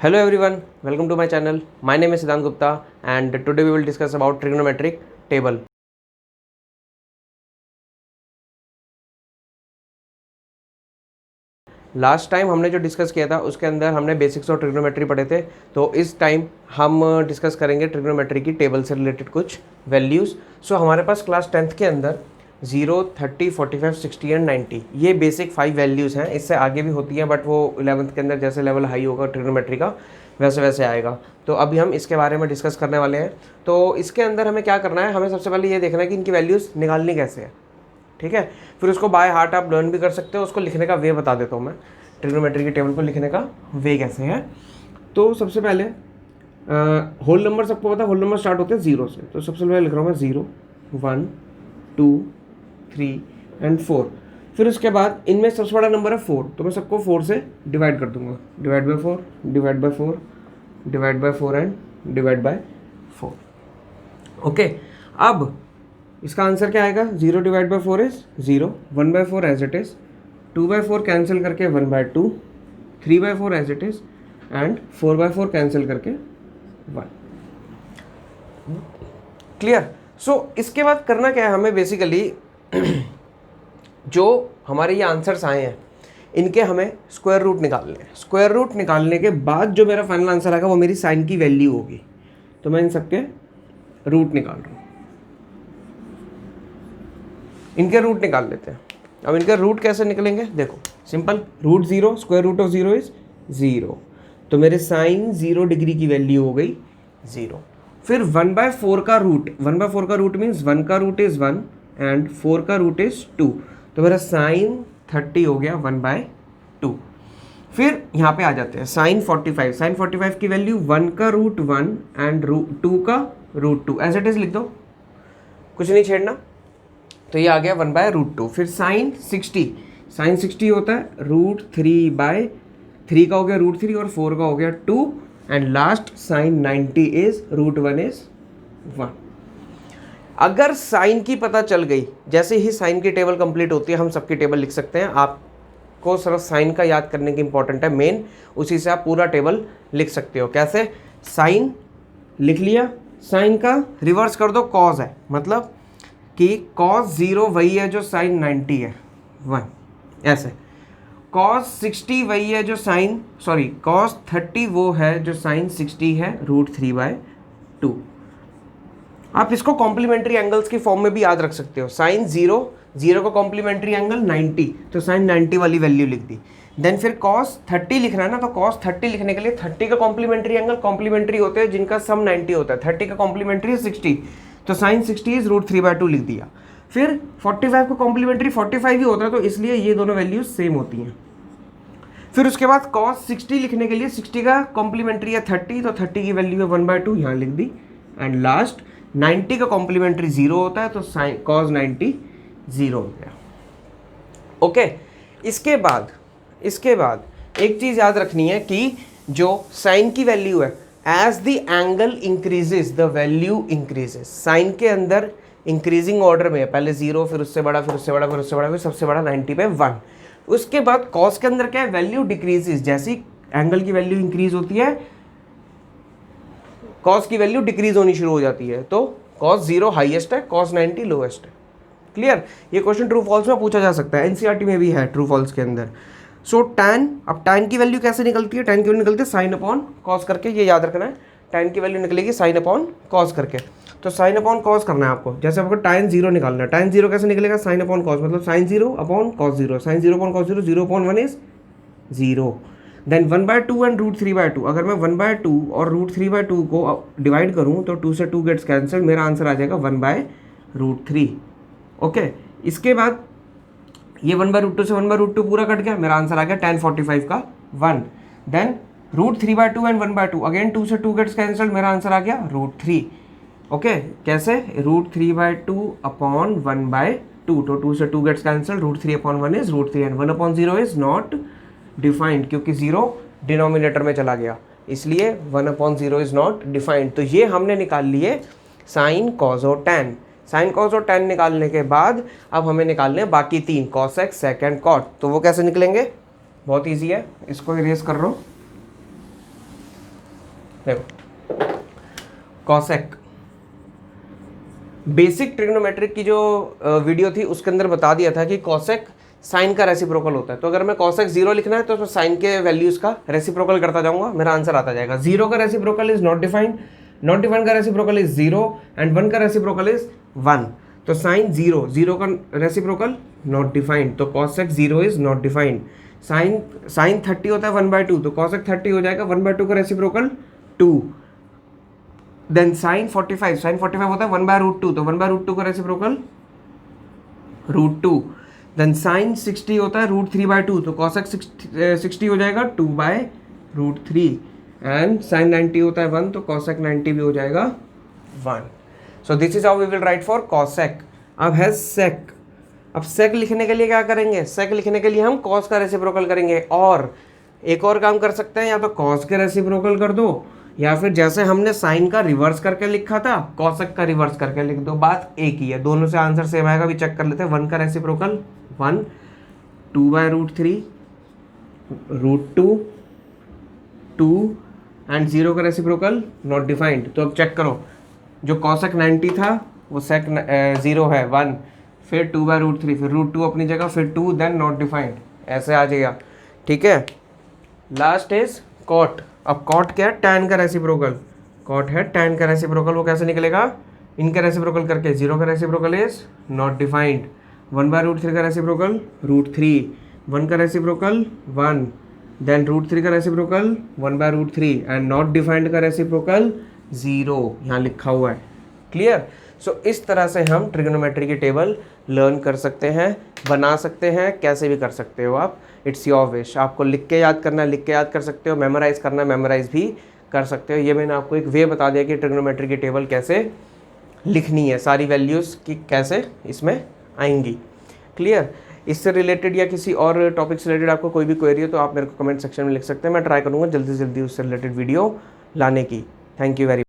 Hello everyone, welcome to my channel. My name is Siddhant Gupta and today we will discuss about trigonometric table. Last time हमने जो discuss किया था उसके अंदर हमने basics of trigonometry पढ़े थे, तो इस टाइम हम डिस्कस करेंगे ट्रिग्नोमेट्री की टेबल से रिलेटेड कुछ वैल्यूज़. सो हमारे पास क्लास 10th के अंदर 0, 30, 45, 60 एंड 90 ये बेसिक 5 वैल्यूज़ हैं. इससे आगे भी होती हैं बट वो 11th के अंदर जैसे लेवल हाई होगा ट्रिग्नोमेट्री का वैसे वैसे आएगा. तो अभी हम इसके बारे में डिस्कस करने वाले हैं. तो इसके अंदर हमें क्या करना है, हमें सबसे पहले ये देखना है कि इनकी वैल्यूज़ निकालनी कैसे है. ठीक है, फिर उसको बाय हार्ट आप लर्न भी कर सकते हो. उसको लिखने का वे बता देता हूँ मैं, ट्रिग्नोमेट्री की टेबल को लिखने का वे कैसे है. तो सबसे पहले होल नंबर सबको पता है, होल नंबर स्टार्ट होते हैं 0 से. तो सबसे पहले लिख रहा हूँ मैं 0, 1, 2, 3 एंड 4. फिर उसके बाद इनमें सबसे बड़ा नंबर है 4, तो मैं सबको 4 से डिवाइड कर दूंगा. Divide by 4, divide by 4, divide by 4 and divide by 4. Okay, अब इसका आंसर क्या आएगा? 0 divide by 4 is 0, 1 by 4 as it is, 2 by 4 cancel करके 1 by 2, 3 by 4 as it is and 4 by 4 cancel करके 1. क्लियर? सो इसके बाद करना क्या है हमें, बेसिकली जो हमारे ये आंसर्स आए हैं इनके हमें स्क्वायर रूट निकालने हैं. स्क्वायर रूट निकालने के बाद जो मेरा फाइनल आंसर आएगा वो मेरी साइन की वैल्यू होगी. तो मैं इन सबके रूट निकाल रहा हूँ. इनके रूट निकाल लेते हैं. अब इनके रूट कैसे निकलेंगे देखो, simple. Root 0, square root of 0 is 0. तो मेरे साइन 0 डिग्री की वैल्यू हो गई 0. फिर 1 बाय 4 का रूट, 1 बाय 4 का रूट मीन्स 1 का रूट इज़ 1 एंड 4 का रूट इज़ 2. तो मेरा साइन 30 हो गया 1 बाय 2. फिर यहाँ पे आ जाते हैं साइन 45. साइन 45 की वैल्यू 1 का रूट 1 एंड 2 का रूट 2. एज इट इज़ लिख दो, कुछ नहीं छेड़ना. तो ये आ गया 1 बाय रूट 2. फिर साइन 60, साइन 60 होता है रूट 3 बाय 3 का हो गया रूट 3 और 4 का हो गया 2 and last sine 90 is root 1 is 1. अगर साइन की पता चल गई, जैसे ही साइन की टेबल कंप्लीट होती है हम सबकी टेबल लिख सकते हैं. आपको सिर्फ साइन का याद करने की इंपॉर्टेंट है मेन, उसी से आप पूरा टेबल लिख सकते हो. कैसे? साइन लिख लिया, साइन का रिवर्स कर दो कॉज है, मतलब कि cos 0 वही है जो साइन 90 है 1. ऐसे cos 60 वही है जो साइन cos 30 वो है जो साइन 60 है रूट 3 बाय 2. आप इसको कॉम्प्लीमेंट्री एंगल्स की फॉर्म में भी याद रख सकते हो. साइन 0 का कॉम्प्लीमेंट्री एंगल 90, तो साइन 90 वाली वैल्यू लिख दी. देन फिर cos 30 लिखना है ना, तो cos 30 लिखने के लिए 30 का कॉम्प्लीमेंट्री एंगल, कॉम्प्लीमेंट्री होते हैं जिनका सम 90 होता है. 30 का कॉम्प्लीमेंट्री 60, तो साइन 60 इज रूट 3 बाय 2 लिख दिया. फिर 45 को कॉम्प्लीमेंट्री 45 ही होता है, तो इसलिए ये दोनों वैल्यूज सेम होती हैं. फिर उसके बाद cos 60 लिखने के लिए 60 का कॉम्प्लीमेंट्री है 30, तो 30 की वैल्यू है 1 बाय 2 यहाँ लिख दी. एंड लास्ट 90 का कॉम्प्लीमेंट्री 0 होता है, तो साइन cos 90 0 हो गया. ओके, इसके बाद एक चीज़ याद रखनी है कि जो साइन की वैल्यू है, as the angle increases the value increases. Sine के अंदर इंक्रीजिंग ऑर्डर में पहले 0, फिर उससे बड़ा, फिर उससे बड़ा, फिर उससे बड़ा, फिर सबसे बड़ा 90 पे 1. उसके बाद कॉस के अंदर क्या है, वैल्यू डिक्रीजेस. जैसी एंगल की वैल्यू इंक्रीज होती है कॉस की वैल्यू डिक्रीज होनी शुरू हो जाती है. तो कॉस 0 हाईएस्ट है, कॉस 90 लोएस्ट है. क्लियर? ये क्वेश्चन ट्रू फॉल्स में पूछा जा सकता है, एनसीईआरटी में भी है ट्रू फॉल्स के अंदर. सो tan, अब tan की वैल्यू कैसे निकलती है? tan की वैल्यू निकलती है साइन अपॉन कॉस करके. ये याद रखना है, tan की वैल्यू निकलेगी साइन अपॉन कॉस करके. तो साइन अपॉन कॉस करना है आपको. जैसे आपको tan 0 निकालना है, tan 0 कैसे निकलेगा? साइन अपॉन कॉस, मतलब sine 0 upon cos 0. Sine 0 upon cos 0, 0 upon 1 is 0. Then 1 by 2 and root 3 by 2. अगर मैं 1 बाय 2 और रूट 3 बाय 2 को डिवाइड करूँ तो 2 से 2 गेट्स कैंसिल, मेरा आंसर आ जाएगा 1 बाय रूट 3. ओके, इसके बाद ये 1 बाय रूट 2 से 1 बाय रूट 2 पूरा कट गया, मेरा आंसर आ गया tan 45 का 1. Then root 3 by 2 and 1 by 2, again 2 से 2 गेट्स कैंसिल, मेरा आंसर आ गया रूट 3. ओके, कैसे? रूट 3 बाय 2 अपॉन 1 बाय 2, तो 2 से 2 gets cancel, root 3 upon 1 is root 3 and 1 upon 0 is not defined, क्योंकि 0 डिनोमिनेटर में चला गया, इसलिए 1 अपॉन 0 इज नॉट डिफाइंड. तो ये हमने निकाल लिए साइन, कॉस और टैन. साइन, कॉस और टैन निकालने के बाद अब हमें निकालने हैं बाकी 3, cosec, sec and cot. तो वो कैसे निकलेंगे? बहुत ईजी है, इसको इरेज कर रहा हूँ. देखो कॉसेक, बेसिक ट्रिग्नोमेट्रिक की जो वीडियो थी उसके अंदर बता दिया था कि कॉसेक साइन का रेसिप्रोकल होता है। तो अगर मैं कॉसेक 0 लिखना है तो उसमें साइन के वैल्यूज का रेसिप्रोकल करता जाऊंगा, मेरा आंसर आता जाएगा। 0 का reciprocal is not defined, not defined का रेसिप्रोकल इज 0 एंड 1 का रेसिप्रोकल इज 1। तो साइन 0, 0 का रेसिप्रोकल नॉट डिफाइंड, तो cosec 0 is not defined. Sine 30 होता है 1/2, तो कॉसेक 30 हो जाएगा 1/2 का रेसिप्रोकल 2। देन साइन 45 होता है 1/√2, तो 1/√2 का रेसिप्रोकल √2। देन साइन 60 होता है √3/2, तो कॉसेक 60 हो जाएगा 2/√3। एंड साइन 90 होता है 1, तो कॉसेक 90 भी हो जाएगा 1। So this is how we will write for cosec. अब है सेक। अब सेक लिखने के लिए क्या करेंगे? सेक लिखने के लिए हम कॉस का रेसिप्रोकल करेंगे, और एक और काम कर सकते हैं, या तो कॉस के रेसिप्रोकल कर दो, या फिर जैसे हमने साइन का रिवर्स करके लिखा था कॉसेक का रिवर्स करके लिख दो, बात एक ही है, दोनों से आंसर सेम आएगा। भी चेक कर लेते हैं। 1 का रेसिप्रोकल 1, 2/√3, √2, 2 एंड 0 का रेसिप्रोकल नॉट डिफाइंड। तो अब चेक करो, जो कॉसेक 90 था वो सेक 0 है 1, फिर 2/√3, फिर √2 अपनी जगह, फिर 2, देन नॉट डिफाइंड, ऐसे आ जाएगा। ठीक है, लास्ट इज कॉट। अब कॉट क्या है? टैन का रेसिप्रोकल। कॉट है टैन का रेसिप्रोकल, वो कैसे निकलेगा? इनका रेसिप्रोकल करके। 0 का रेसिप्रोकल इज नॉट डिफाइंड, 1/√3 का रेसिप्रोकल √3, 1 का रेसिप्रोकल 1, देन √3 का रेसिप्रोकल 1/√3 एंड नॉट डिफाइंड का रेसिप्रोकल 0, यहाँ लिखा हुआ है। क्लियर? सो इस तरह से हम ट्रिग्नोमेट्री की टेबल लर्न कर सकते हैं, बना सकते हैं, कैसे भी कर सकते हो आप, इट्स योर विश। आपको लिख के याद करना है, लिख के याद कर सकते हो, मेमोराइज करना है, मेमोराइज भी कर सकते हो। ये मैंने आपको एक वे बता दिया कि ट्रिग्नोमेट्री की टेबल कैसे लिखनी है, सारी वैल्यूज़ की कैसे इसमें आएंगी। क्लियर? इससे रिलेटेड या किसी और टॉपिक से रिलेटेड आपको कोई भी क्वेरी हो तो आप मेरे को कमेंट सेक्शन में लिख सकते हैं, मैं ट्राई करूँगा जल्दी से जल्दी उससे रिलेटेड वीडियो लाने की। Thank you very